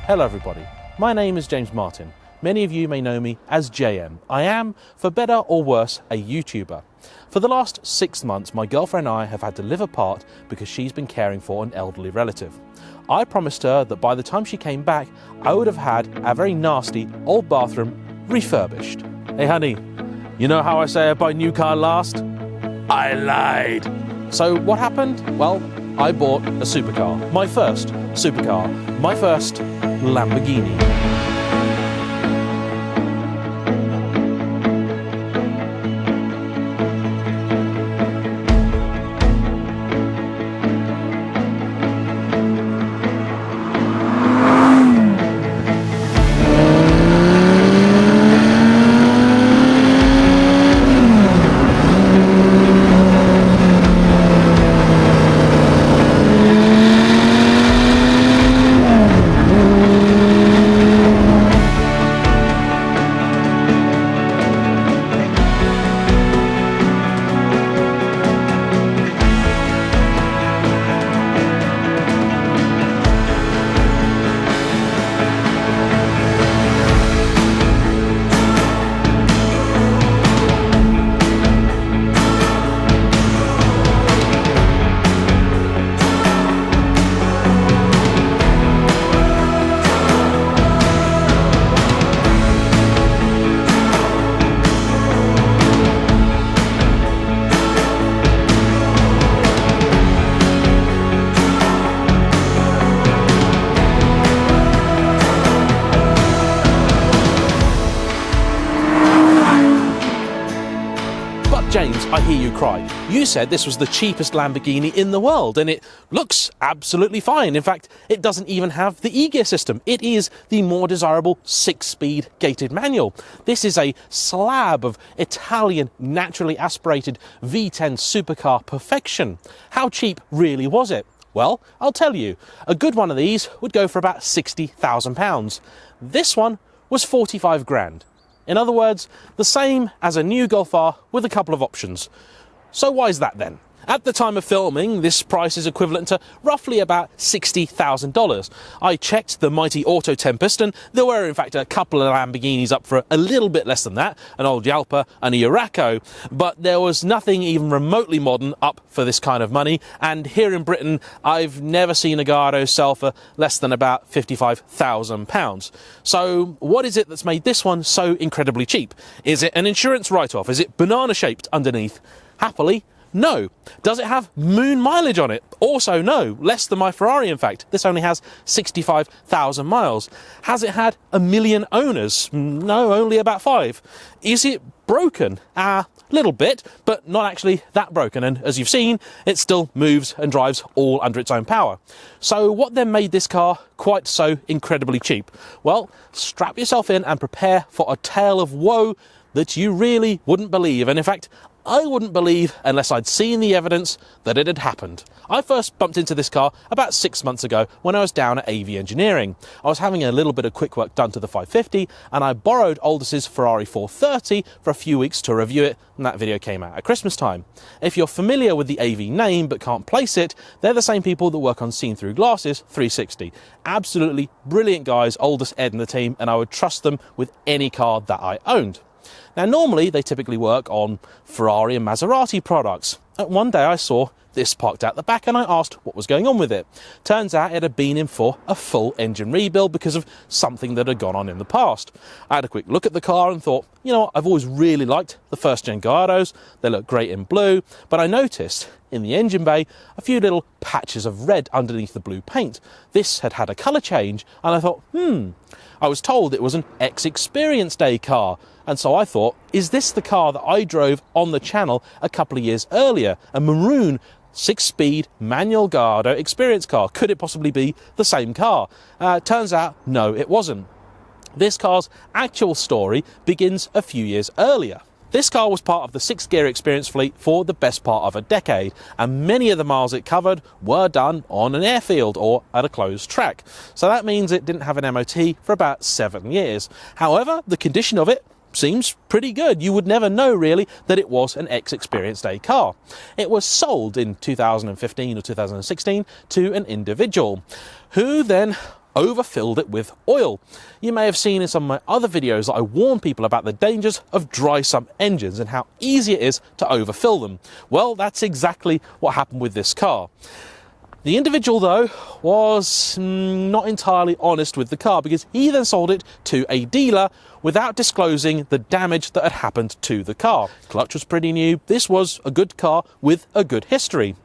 Hello everybody, my name is James Martin. Many of you may know me as JayEmm. I am, for better or worse, a YouTuber. For the last 6 months, my girlfriend and I have had to live apart because she's been caring for an elderly relative. I promised her that by the time she came back, I would have had our very nasty old bathroom refurbished. Hey honey, you know how I say I buy new car last? I lied. So what happened? Well, I bought a supercar. My first supercar. My first Lamborghini. James, I hear you cry. You said this was the cheapest Lamborghini in the world, and it looks absolutely fine. In fact, it doesn't even have the e-gear system. It is the more desirable 6-speed gated manual. This is a slab of Italian, naturally aspirated V10 supercar perfection. How cheap really was it? Well, I'll tell you. A good one of these would go for about £60,000. This one was 45 grand. In other words, the same as a new Golf R with a couple of options. So why is that then? At the time of filming, this price is equivalent to roughly about $60,000. I checked the mighty Auto Tempest, and there were in fact a couple of Lamborghinis up for a little bit less than that, an old Jalpa and a Urraco, but there was nothing even remotely modern up for this kind of money, and here in Britain, I've never seen a Gallardo sell for less than about £55,000. So what is it that's made this one so incredibly cheap? Is it an insurance write-off? Is it banana-shaped underneath? Happily, no. Does it have moon mileage on it? Also no. Less than my Ferrari, in fact. This only has 65,000 miles. Has it had 1 million owners? No, only about 5. Is it broken? Little bit, but not actually that broken. And as you've seen, it still moves and drives all under its own power. So what then made this car quite so incredibly cheap? Well, strap yourself in and prepare for a tale of woe that you really wouldn't believe. And in fact, I wouldn't believe unless I'd seen the evidence that it had happened. I first bumped into this car about 6 months ago when I was down at AV Engineering. I was having a little bit of quick work done to the 550, and I borrowed Aldous' Ferrari 430 for a few weeks to review it, and that video came out at Christmas time. If you're familiar with the AV name but can't place it, they're the same people that work on Seen Through Glasses 360. Absolutely brilliant guys, Aldous, Ed and the team, and I would trust them with any car that I owned. Now, normally they typically work on Ferrari and Maserati products. One day I saw this parked out the back and I asked what was going on with it. Turns out it had been in for a full engine rebuild because of something that had gone on in the past. I had a quick look at the car and thought, you know what, I've always really liked the first gen Gallardos. They look great in blue, but I noticed in the engine bay a few little patches of red underneath the blue paint. This had had a colour change, and I thought, I was told it was an ex-Experience Day car. And so I thought, is this the car that I drove on the channel a couple of years earlier? A maroon 6-speed manual Gallardo Experience car. Could it possibly be the same car? Turns out, no, it wasn't. This car's actual story begins a few years earlier. This car was part of the 6-gear Experience fleet for the best part of a decade, and many of the miles it covered were done on an airfield or at a closed track. So that means it didn't have an MOT for about 7 years. However, the condition of it seems pretty good. You would never know really that it was an X-Experience Day car. It was sold in 2015 or 2016 to an individual who then overfilled it with oil. You may have seen in some of my other videos that I warn people about the dangers of dry sump engines and how easy it is to overfill them. Well, that's exactly what happened with this car. The individual, though, was not entirely honest with the car because he then sold it to a dealer without disclosing the damage that had happened to the car. Clutch was pretty new. This was a good car with a good history.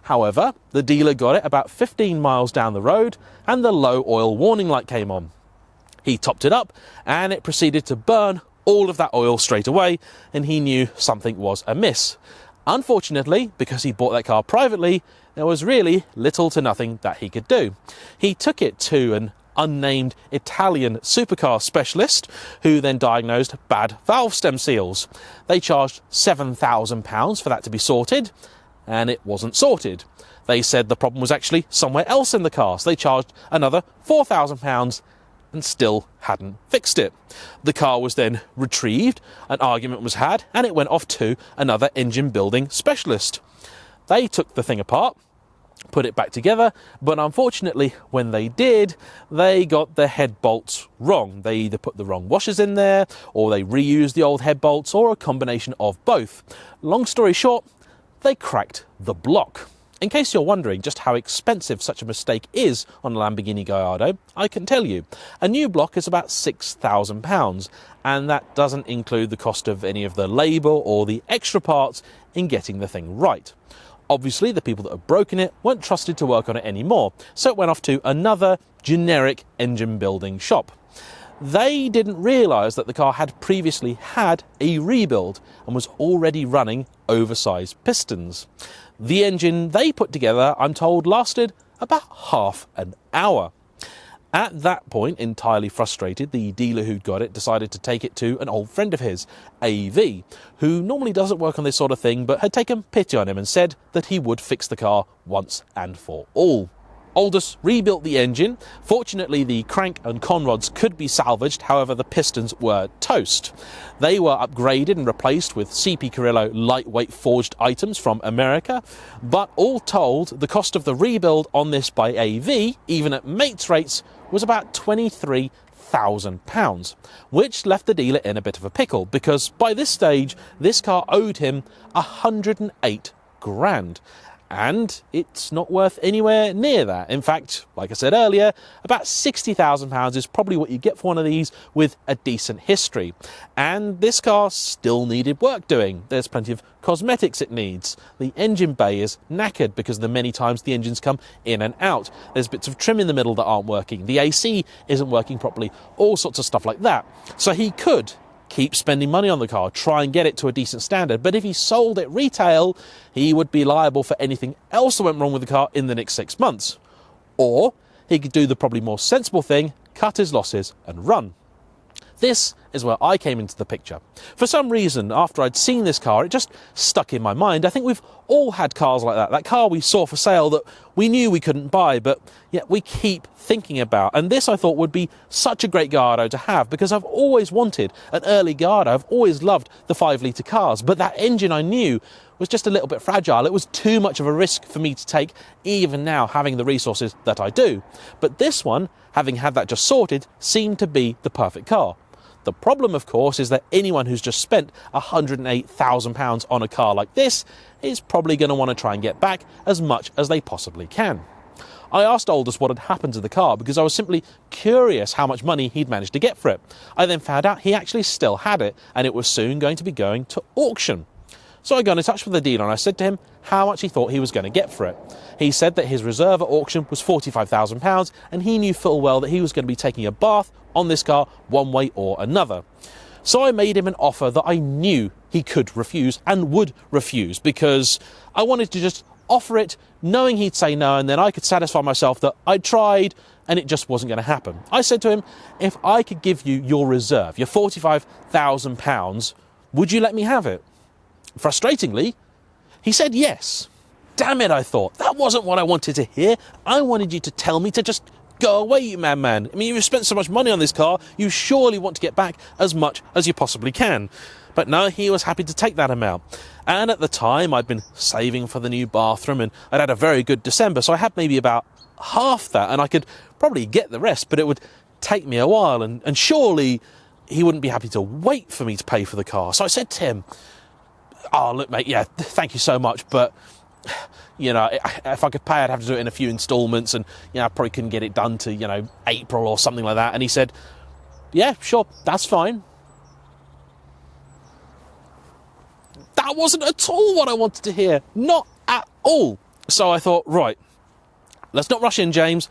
However, the dealer got it about 15 miles down the road and the low oil warning light came on. He topped it up and it proceeded to burn all of that oil straight away, and he knew something was amiss. Unfortunately, because he bought that car privately, there was really little to nothing that he could do. He took it to an unnamed Italian supercar specialist who then diagnosed bad valve stem seals. They charged £7,000 for that to be sorted, and it wasn't sorted. They said the problem was actually somewhere else in the car, so they charged another £4,000 and still hadn't fixed it. The car was then retrieved, an argument was had, and it went off to another engine building specialist. They took the thing apart, put it back together, but unfortunately when they did, they got the head bolts wrong. They either put the wrong washers in there, or they reused the old head bolts, or a combination of both. Long story short, they cracked the block. In case you're wondering just how expensive such a mistake is on a Lamborghini Gallardo, I can tell you. A new block is about £6,000, and that doesn't include the cost of any of the labour or the extra parts in getting the thing right. Obviously, the people that had broken it weren't trusted to work on it anymore, so it went off to another generic engine building shop. They didn't realise that the car had previously had a rebuild and was already running oversized pistons. The engine they put together, I'm told, lasted about half an hour. At that point, entirely frustrated, the dealer who'd got it decided to take it to an old friend of his, AV, who normally doesn't work on this sort of thing, but had taken pity on him and said that he would fix the car once and for all. Aldous rebuilt the engine. Fortunately, the crank and conrods could be salvaged, however the pistons were toast. They were upgraded and replaced with CP Carrillo lightweight forged items from America, but all told, the cost of the rebuild on this by AV, even at mates rates, was about £23,000, which left the dealer in a bit of a pickle, because by this stage, this car owed him 108 grand. And it's not worth anywhere near that. In fact, like I said earlier, about £60,000 is probably what you get for one of these with a decent history. And this car still needed work doing. There's plenty of cosmetics it needs. The engine bay is knackered because of the many times the engines come in and out. There's bits of trim in the middle that aren't working. The AC isn't working properly. All sorts of stuff like that. So he could keep spending money on the car, try and get it to a decent standard. But if he sold it retail, he would be liable for anything else that went wrong with the car in the next 6 months. Or he could do the probably more sensible thing, cut his losses and run. This is where I came into the picture. For some reason, after I'd seen this car, it just stuck in my mind. I think we've all had cars like that. That car we saw for sale that we knew we couldn't buy, but yet we keep thinking about. And this I thought would be such a great Gallardo to have, because I've always wanted an early Gallardo. I've always loved the 5-litre cars, but that engine I knew was just a little bit fragile. It was too much of a risk for me to take, even now having the resources that I do. But this one, having had that just sorted, seemed to be the perfect car. The problem, of course, is that anyone who's just spent £108,000 on a car like this is probably going to want to try and get back as much as they possibly can. I asked Aldous what had happened to the car because I was simply curious how much money he'd managed to get for it. I then found out he actually still had it, and it was soon going to be going to auction. So I got in touch with the dealer and I said to him how much he thought he was going to get for it. He said that his reserve at auction was £45,000, and he knew full well that he was going to be taking a bath on this car one way or another. So I made him an offer that I knew he could refuse and would refuse, because I wanted to just offer it knowing he'd say no, and then I could satisfy myself that I'd tried and it just wasn't going to happen. I said to him, if I could give you your reserve, your £45,000, would you let me have it? Frustratingly, he said yes. Damn it, I thought. That wasn't what I wanted to hear. I wanted you to tell me to just Go away, you madman. I mean, you've spent so much money on this car, you surely want to get back as much as you possibly can. But no, he was happy to take that amount. And at the time, I'd been saving for the new bathroom, and I'd had a very good December, so I had maybe about half that, and I could probably get the rest, but it would take me a while, and surely he wouldn't be happy to wait for me to pay for the car. So I said to him, oh, look, mate, yeah, thank you so much, but, you know, if I could pay, I'd have to do it in a few installments, and, you know, I probably couldn't get it done to, you know, April or something like that. And he said, yeah, sure, that's fine. That wasn't at all what I wanted to hear. Not at all. So I thought, right, let's not rush in, James.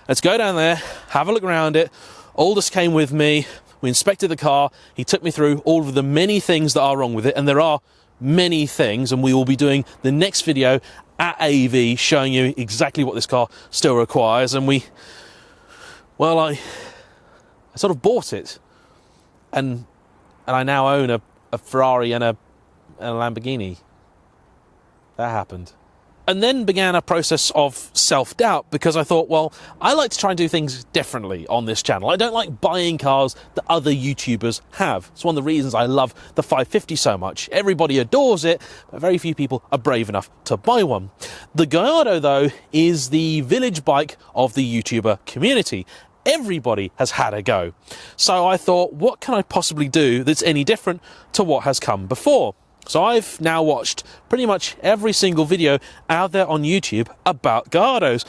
Let's go down there, have a look around it. Aldous came with me. We inspected the car. He took me through all of the many things that are wrong with it. And there are many things. And we will be doing the next video at AV showing you exactly what this car still requires. And I sort of bought it. And I now own a Ferrari and a Lamborghini. That happened. And then began a process of self-doubt, because I thought, well, I like to try and do things differently on this channel. I don't like buying cars that other YouTubers have. It's one of the reasons I love the 550 so much. Everybody adores it, but very few people are brave enough to buy one. The Gallardo, though, is the village bike of the YouTuber community. Everybody has had a go. So I thought, what can I possibly do that's any different to what has come before? So I've now watched pretty much every single video out there on YouTube about Gallardos,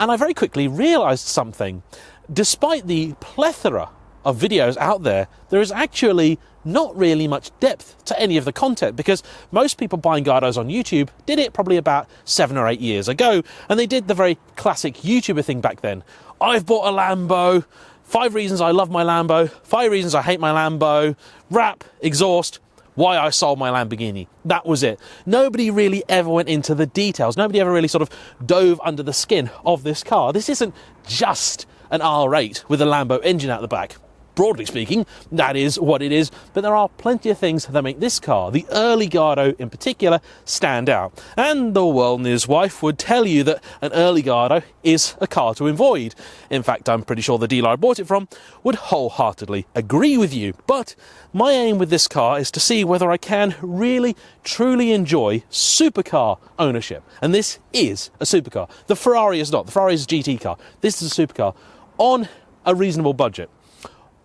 and I very quickly realised something. Despite the plethora of videos out there, there is actually not really much depth to any of the content, because most people buying Gallardos on YouTube did it probably about 7 or 8 years ago, and they did the very classic YouTuber thing back then. I've bought a Lambo, 5 reasons I love my Lambo, 5 reasons I hate my Lambo, wrap, exhaust, why I sold my Lamborghini. That was it. Nobody really ever went into the details. Nobody ever really sort of dove under the skin of this car. This isn't just an R8 with a Lambo engine out the back. Broadly speaking, that is what it is, but there are plenty of things that make this car, the early Gallardo in particular, stand out. And the world and his wife would tell you that an early Gallardo is a car to avoid. In fact, I'm pretty sure the dealer I bought it from would wholeheartedly agree with you. But my aim with this car is to see whether I can really, truly enjoy supercar ownership. And this is a supercar. The Ferrari is not. The Ferrari is a GT car. This is a supercar on a reasonable budget.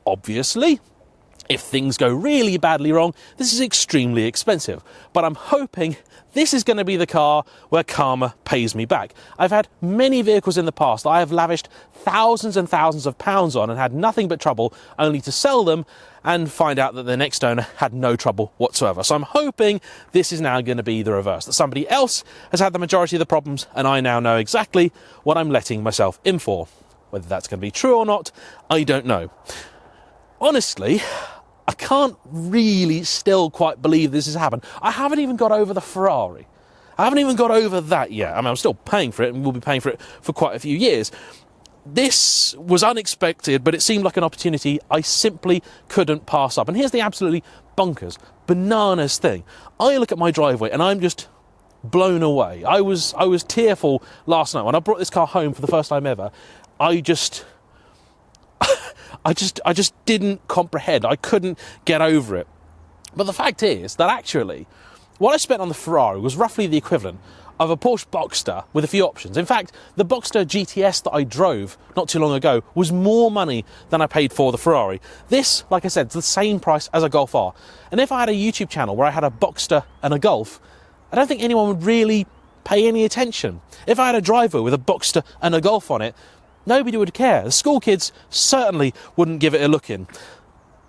Obviously, if things go really badly wrong, this is extremely expensive. But I'm hoping this is going to be the car where karma pays me back. I've had many vehicles in the past that I have lavished thousands and thousands of pounds on and had nothing but trouble, only to sell them and find out that the next owner had no trouble whatsoever. So I'm hoping this is now going to be the reverse, that somebody else has had the majority of the problems and I now know exactly what I'm letting myself in for. Whether that's going to be true or not, I don't know. Honestly, I can't really still quite believe this has happened. I haven't even got over the Ferrari. I haven't even got over that yet. I mean, I'm still paying for it and will be paying for it for quite a few years. This was unexpected, but it seemed like an opportunity I simply couldn't pass up. And here's the absolutely bonkers, bananas thing. I look at my driveway and I'm just blown away. I was tearful last night when I brought this car home for the first time ever. I just didn't comprehend. I couldn't get over it. But the fact is that actually, what I spent on the Ferrari was roughly the equivalent of a Porsche Boxster with a few options. In fact, the Boxster GTS that I drove not too long ago was more money than I paid for the Ferrari. This, like I said, is the same price as a Golf R. And if I had a YouTube channel where I had a Boxster and a Golf, I don't think anyone would really pay any attention. If I had a driver with a Boxster and a Golf on it, nobody would care. The school kids certainly wouldn't give it a look in.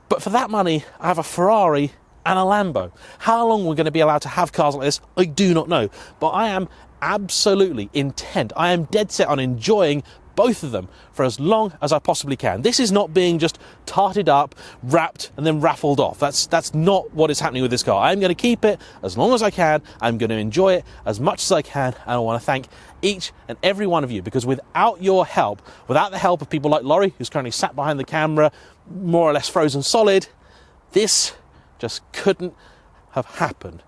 But for that money, I have a Ferrari and a Lambo. How long we're going to be allowed to have cars like this, I do not know. But I am absolutely intent. I am dead set on enjoying both of them for as long as I possibly can. This is not being just tarted up, wrapped, and then raffled off. That's not what is happening with this car. I'm going to keep it as long as I can. I'm going to enjoy it as much as I can. And I want to thank each and every one of you, because without your help, without the help of people like Laurie, who's currently sat behind the camera, more or less frozen solid, this just couldn't have happened.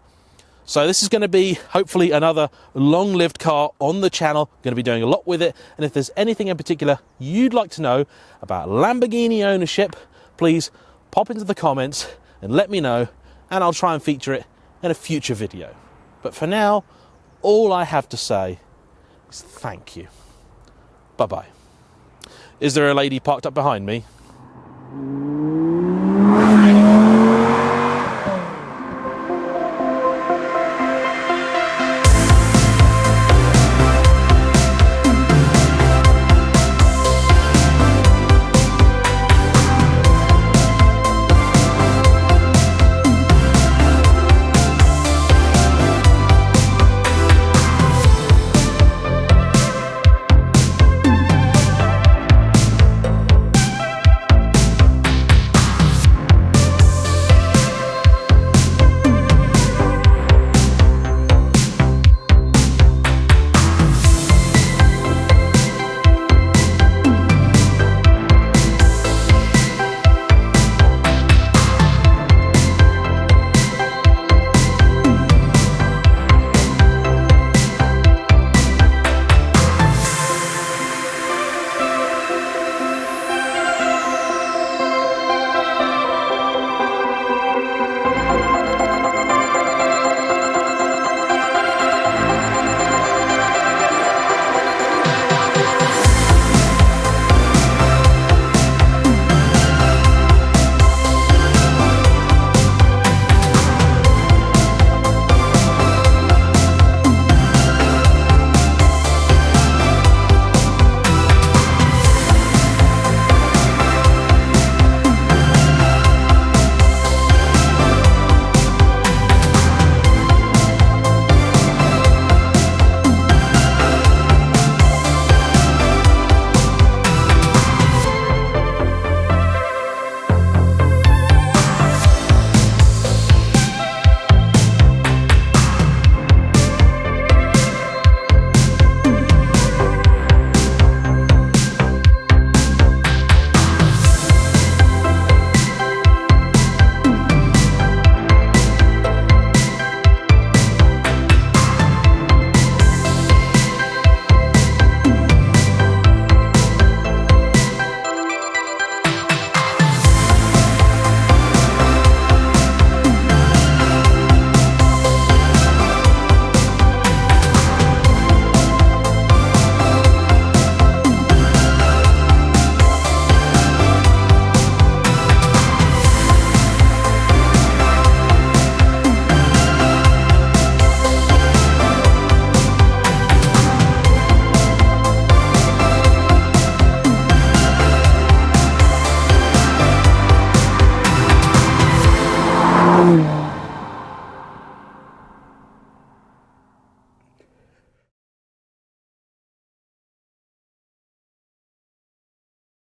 So this is going to be hopefully another long-lived car on the channel. Going to be doing a lot with it. And if there's anything in particular you'd like to know about Lamborghini ownership, please pop into the comments and let me know, and I'll try and feature it in a future video. But for now, all I have to say is thank you. Bye-bye. Is there a lady parked up behind me?